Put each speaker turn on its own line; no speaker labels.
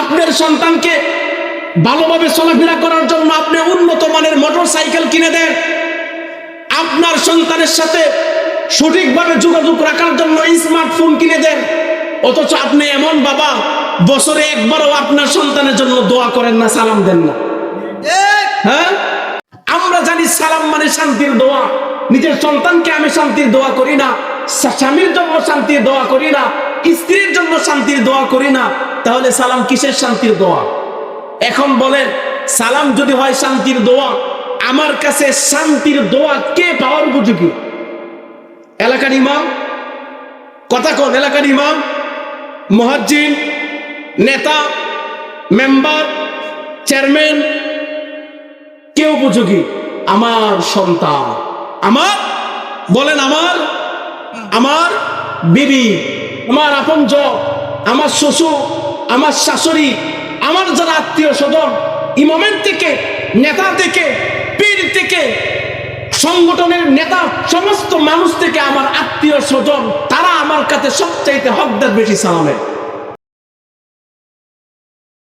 আপনার সন্তানকে ভালোভাবে চলাফেরা করার জন্য আপনি উন্নত মানের মোটর সাইকেল কিনে দেন, আপনার সন্তানের সাথে সঠিকভাবে যোগাযোগ রাখার জন্য স্মার্টফোন কিনে দেন, অথচ আপনি এমন বাবা বছরে একবারও আপনার সন্তানের জন্য দোয়া করেন না, সালাম দেন না। হ্যাঁ, আমরা জানি সালাম মানে শান্তির দোয়া। নিজের সন্তানকে আমি শান্তির দোয়া করি না, স্বামীর জন্য শান্তির দোয়া করি না, স্ত্রীর জন্য শান্তির দোয়া করি না, তাহলে সালাম কিসের শান্তির দোয়া? এখন বলেন, সালাম যদি হয় শান্তির দোয়া, আমার কাছে শান্তির দোয়া কে পাওয়ার উপযোগী? এলাকার ইমাম? কথা কোন? এলাকার ইমাম, মুয়াজ্জিন, নেতা, মেম্বার, চেয়ারম্যান, কে উপযোগী? আমার সন্তান, আমার, বলেন আমার বিবি, আমার আপনজন, আমার শ্বশুর, আমার শাশুড়ি, আমার যারা আত্মীয় স্বজন, ইমামের থেকে, নেতা থেকে, পীর থেকে, সংগঠনের নেতা, সমস্ত মানুষ থেকে আমার আত্মীয় স্বজন, তারা আমার কাছে সবচাইতে হকদার বেশি সালামের।